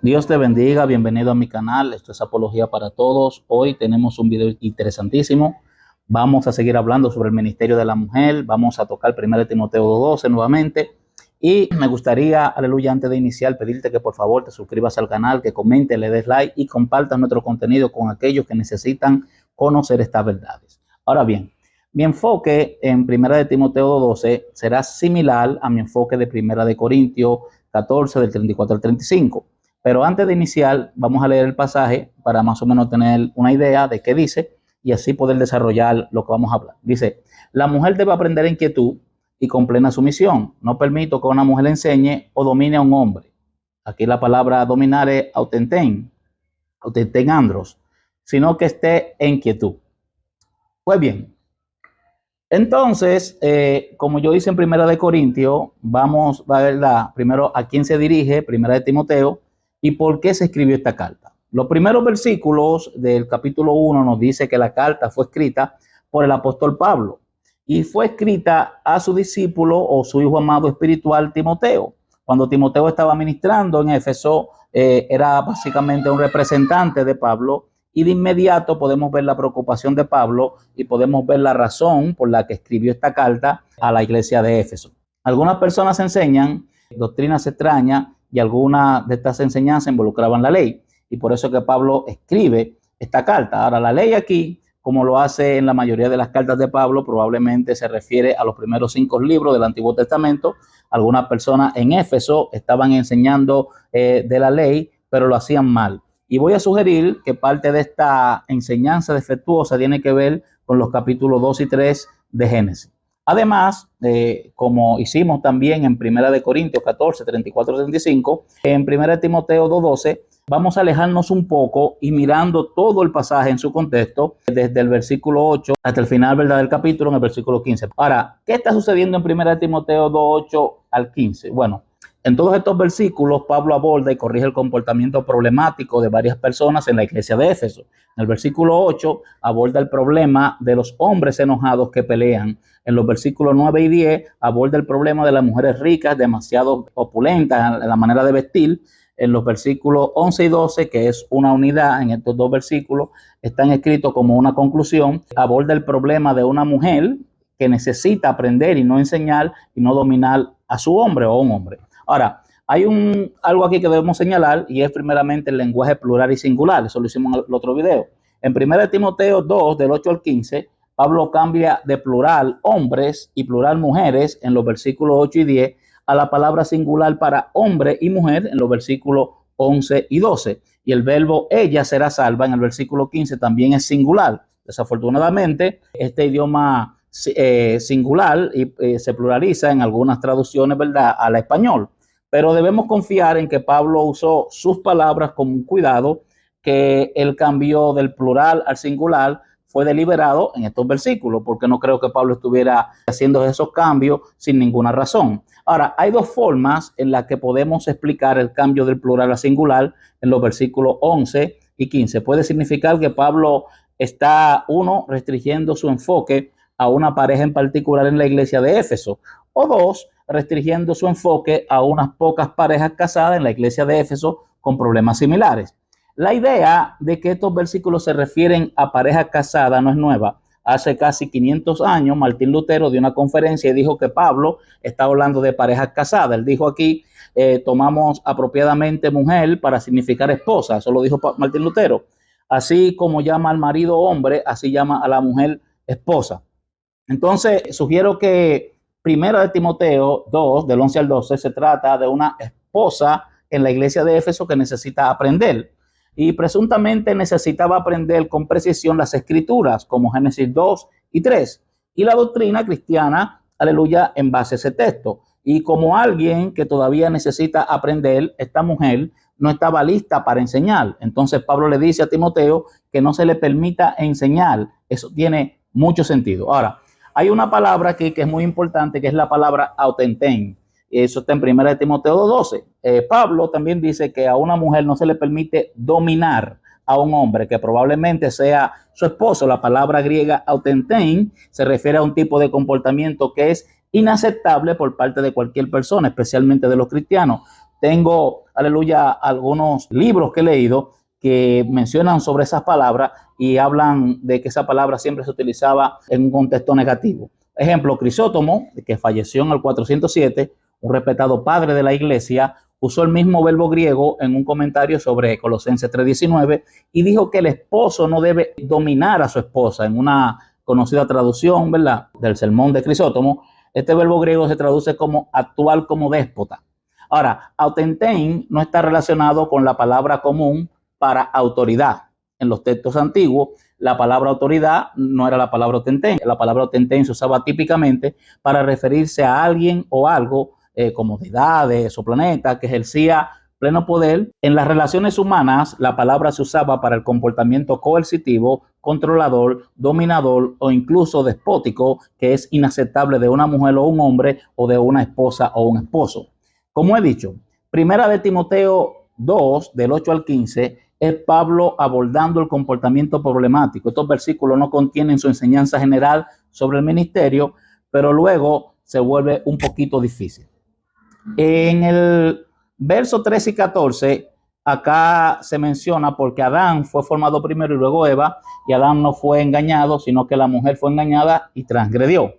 Dios te bendiga, bienvenido a mi canal, esto es Apología para Todos. Hoy tenemos un video interesantísimo. Vamos a seguir hablando sobre el ministerio de la mujer, vamos a tocar 1 Timoteo 2:12 nuevamente. Y me gustaría, aleluya, antes de iniciar, pedirte que por favor te suscribas al canal, que comentes, le des like y compartas nuestro contenido con aquellos que necesitan conocer estas verdades. Ahora bien, mi enfoque en 1 Timoteo 2:12 será similar a mi enfoque de 1 Corintios 14, del 34 al 35. Pero antes de iniciar, vamos a leer el pasaje para más o menos tener una idea de qué dice y así poder desarrollar lo que vamos a hablar. Dice, la mujer debe aprender en quietud y con plena sumisión. No permito que una mujer enseñe o domine a un hombre. Aquí la palabra dominar es autenten andros, sino que esté en quietud. Pues bien, entonces, como yo hice en 1 Corintios, vamos a ver primero a quién se dirige, 1 Timoteo, y por qué se escribió esta carta. Los primeros versículos del capítulo 1 nos dice que la carta fue escrita por el apóstol Pablo y fue escrita a su discípulo o su hijo amado espiritual Timoteo. Cuando Timoteo estaba ministrando en Éfeso, era básicamente un representante de Pablo. Y de inmediato podemos ver la preocupación de Pablo y podemos ver la razón por la que escribió esta carta a la iglesia de Éfeso. Algunas personas enseñan doctrinas extrañas y algunas de estas enseñanzas involucraban la ley. Y por eso que Pablo escribe esta carta. Ahora, la ley aquí, como lo hace en la mayoría de las cartas de Pablo, probablemente se refiere a los primeros 5 libros del Antiguo Testamento. Algunas personas en Éfeso estaban enseñando de la ley, pero lo hacían mal. Y voy a sugerir que parte de esta enseñanza defectuosa tiene que ver con los capítulos 2 y 3 de Génesis. Además, como hicimos también en 1 Corintios 14, 34, 35, en 1 Timoteo 2:12, vamos a alejarnos un poco y mirando todo el pasaje en su contexto, desde el versículo 8 hasta el final, ¿verdad?, del capítulo, en el versículo 15. Ahora, ¿qué está sucediendo en 1 Timoteo 2:8 al 15? Bueno, en todos estos versículos, Pablo aborda y corrige el comportamiento problemático de varias personas en la iglesia de Éfeso. En el versículo 8, aborda el problema de los hombres enojados que pelean. En los versículos 9 y 10, aborda el problema de las mujeres ricas, demasiado opulentas en la manera de vestir. En los versículos 11 y 12, que es una unidad en estos dos versículos, están escritos como una conclusión. Aborda el problema de una mujer que necesita aprender y no enseñar y no dominar a su hombre o a un hombre. Ahora, hay algo aquí que debemos señalar y es primeramente el lenguaje plural y singular. Eso lo hicimos en el otro video. En 1 Timoteo 2, del 8 al 15, Pablo cambia de plural hombres y plural mujeres en los versículos 8 y 10 a la palabra singular para hombre y mujer en los versículos 11 y 12. Y el verbo ella será salva en el versículo 15 también es singular. Desafortunadamente, este idioma singular y se pluraliza en algunas traducciones, ¿verdad?, al español. Pero debemos confiar en que Pablo usó sus palabras con un cuidado, que el cambio del plural al singular fue deliberado en estos versículos, porque no creo que Pablo estuviera haciendo esos cambios sin ninguna razón. Ahora, hay dos formas en las que podemos explicar el cambio del plural al singular en los versículos 11 y 15. Puede significar que Pablo está, uno, restringiendo su enfoque a una pareja en particular en la iglesia de Éfeso, o dos, restringiendo su enfoque a unas pocas parejas casadas en la iglesia de Éfeso con problemas similares. La idea de que estos versículos se refieren a parejas casadas no es nueva. Hace casi 500 años, Martín Lutero dio una conferencia y dijo que Pablo está hablando de parejas casadas. Él dijo aquí, tomamos apropiadamente mujer para significar esposa. Eso lo dijo Martín Lutero. Así como llama al marido hombre, así llama a la mujer esposa. Entonces, sugiero que 1 Timoteo 2, del 11 al 12, se trata de una esposa en la iglesia de Éfeso que necesita aprender. Y presuntamente necesitaba aprender con precisión las escrituras, como Génesis 2 y 3. Y la doctrina cristiana, aleluya, en base a ese texto. Y como alguien que todavía necesita aprender, esta mujer no estaba lista para enseñar. Entonces Pablo le dice a Timoteo que no se le permita enseñar. Eso tiene mucho sentido. Ahora, hay una palabra aquí que es muy importante, que es la palabra autenten. Eso está en 1 Timoteo 12. Pablo también dice que a una mujer no se le permite dominar a un hombre, que probablemente sea su esposo. La palabra griega autenten se refiere a un tipo de comportamiento que es inaceptable por parte de cualquier persona, especialmente de los cristianos. Tengo, aleluya, algunos libros que he leído que mencionan sobre esas palabras y hablan de que esa palabra siempre se utilizaba en un contexto negativo. Ejemplo, Crisóstomo, que falleció en el 407, un respetado padre de la iglesia, usó el mismo verbo griego en un comentario sobre Colosenses 3:19 y dijo que el esposo no debe dominar a su esposa. En una conocida traducción, ¿verdad?, del sermón de Crisóstomo, este verbo griego se traduce como actuar como déspota. Ahora, autentein no está relacionado con la palabra común para autoridad. En los textos antiguos, la palabra autoridad no era la palabra autentein. La palabra autentein se usaba típicamente para referirse a alguien o algo como deidades o planetas que ejercía pleno poder. En las relaciones humanas, la palabra se usaba para el comportamiento coercitivo, controlador, dominador o incluso despótico, que es inaceptable de una mujer o un hombre o de una esposa o un esposo. Como he dicho, Primera de Timoteo 2, del 8 al 15, es Pablo abordando el comportamiento problemático. Estos versículos no contienen su enseñanza general sobre el ministerio, pero luego se vuelve un poquito difícil. En el verso 13 y 14, acá se menciona porque Adán fue formado primero y luego Eva, y Adán no fue engañado, sino que la mujer fue engañada y transgredió.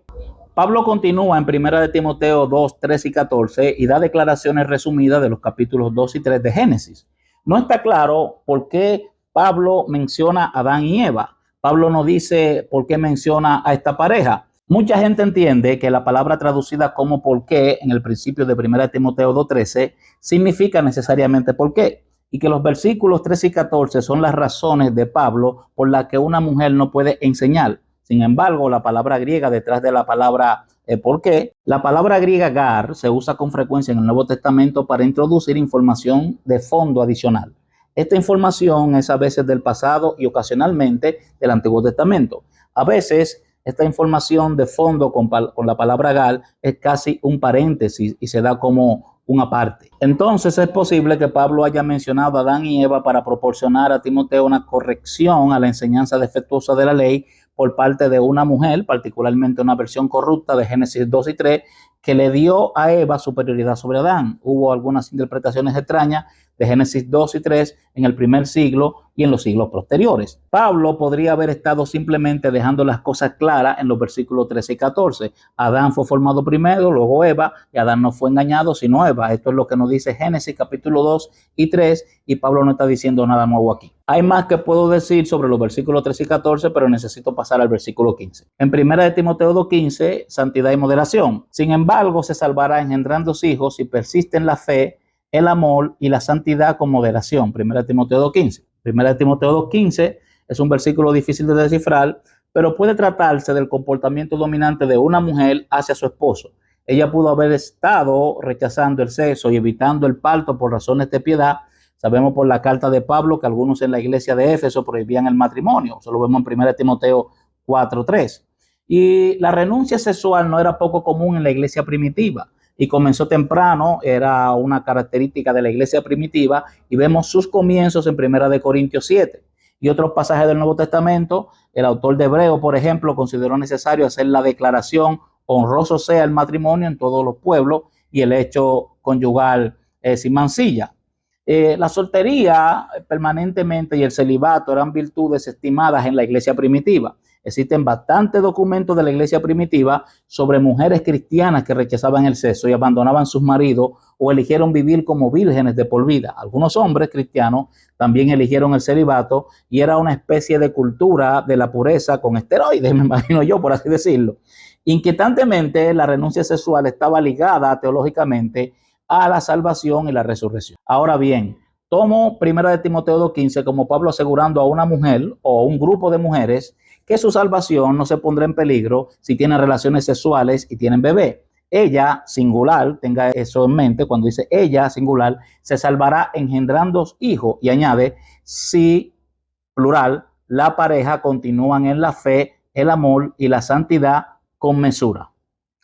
Pablo continúa en 1 de Timoteo 2, 13 y 14 y da declaraciones resumidas de los capítulos 2 y 3 de Génesis. No está claro por qué Pablo menciona a Adán y Eva. Pablo no dice por qué menciona a esta pareja. Mucha gente entiende que la palabra traducida como por qué en el principio de 1 de Timoteo 2:13 significa necesariamente por qué, y que los versículos 13 y 14 son las razones de Pablo por las que una mujer no puede enseñar. Sin embargo, la palabra griega detrás de la palabra por qué, la palabra griega gar se usa con frecuencia en el Nuevo Testamento para introducir información de fondo adicional. Esta información es a veces del pasado y ocasionalmente del Antiguo Testamento. A veces esta información de fondo con la palabra gar es casi un paréntesis y se da como una parte. Entonces es posible que Pablo haya mencionado a Adán y Eva para proporcionar a Timoteo una corrección a la enseñanza defectuosa de la ley por parte de una mujer, particularmente una versión corrupta de Génesis 2 y 3, que le dio a Eva superioridad sobre Adán. Hubo algunas interpretaciones extrañas de Génesis 2 y 3 en el primer siglo y en los siglos posteriores. Pablo podría haber estado simplemente dejando las cosas claras en los versículos 13 y 14. Adán fue formado primero, luego Eva, y Adán no fue engañado, sino Eva. Esto es lo que nos dice Génesis capítulo 2 y 3, y Pablo no está diciendo nada nuevo aquí. Hay más que puedo decir sobre los versículos 13 y 14, pero necesito pasar al versículo 15. En 1 de Timoteo 2:15, santidad y moderación. Sin embargo, se salvará engendrando hijos si persiste en la fe, el amor y la santidad con moderación. 1 de Timoteo 2:15. 1 de Timoteo 2:15 es un versículo difícil de descifrar, pero puede tratarse del comportamiento dominante de una mujer hacia su esposo. Ella pudo haber estado rechazando el sexo y evitando el parto por razones de piedad. Sabemos por la carta de Pablo que algunos en la iglesia de Éfeso prohibían el matrimonio. Eso lo vemos en 1 de Timoteo 4:3. Y la renuncia sexual no era poco común en la iglesia primitiva y comenzó temprano, era una característica de la iglesia primitiva, y vemos sus comienzos en 1 de Corintios 7. Y otros pasajes del Nuevo Testamento, el autor de Hebreo, por ejemplo, consideró necesario hacer la declaración: honroso sea el matrimonio en todos los pueblos y el hecho conyugal sin mancilla. La soltería permanentemente y el celibato eran virtudes estimadas en la iglesia primitiva. Existen bastantes documentos de la iglesia primitiva sobre mujeres cristianas que rechazaban el sexo y abandonaban sus maridos o eligieron vivir como vírgenes de por vida. Algunos hombres cristianos también eligieron el celibato y era una especie de cultura de la pureza con esteroides, me imagino yo, por así decirlo. Inquietantemente, la renuncia sexual estaba ligada teológicamente a la salvación y la resurrección. Ahora bien, tomo 1 de Timoteo 2:15 como Pablo asegurando a una mujer o un grupo de mujeres que su salvación no se pondrá en peligro si tienen relaciones sexuales y tienen bebé. Ella, singular, tenga eso en mente, cuando dice ella, singular, se salvará engendrando hijos, y añade, si, plural, la pareja continúan en la fe, el amor y la santidad con mesura.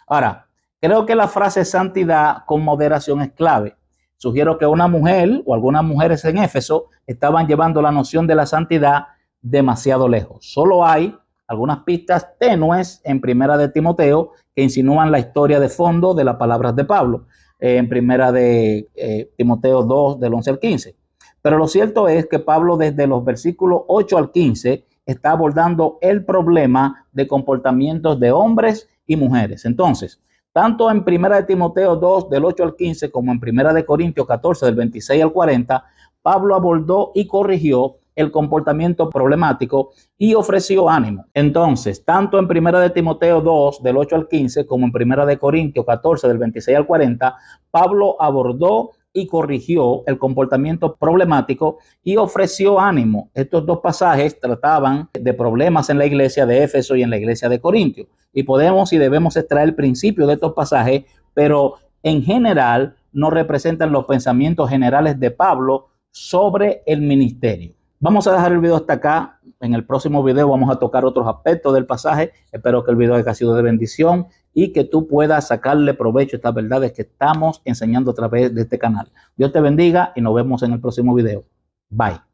Ahora, creo que la frase santidad con moderación es clave. Sugiero que una mujer o algunas mujeres en Éfeso estaban llevando la noción de la santidad demasiado lejos. Solo hay algunas pistas tenues en 1 de Timoteo que insinúan la historia de fondo de las palabras de Pablo. en primera de Timoteo 2, del 11 al 15. Pero lo cierto es que Pablo desde los versículos 8 al 15 está abordando el problema de comportamientos de hombres y mujeres. Entonces, tanto en primera de Timoteo 2, del 8 al 15, como en primera de Corintios 14, del 26 al 40, Pablo abordó y corrigió el comportamiento problemático y ofreció ánimo. Entonces, tanto en primera de Timoteo 2, del 8 al 15, como en primera de Corintios 14, del 26 al 40, Pablo abordó y corrigió el comportamiento problemático y ofreció ánimo. Estos dos pasajes trataban de problemas en la iglesia de Éfeso y en la iglesia de Corintios. Y podemos y debemos extraer el principio de estos pasajes, pero en general no representan los pensamientos generales de Pablo sobre el ministerio. Vamos a dejar el video hasta acá. En el próximo video vamos a tocar otros aspectos del pasaje. Espero que el video haya sido de bendición y que tú puedas sacarle provecho a estas verdades que estamos enseñando a través de este canal. Dios te bendiga y nos vemos en el próximo video. Bye.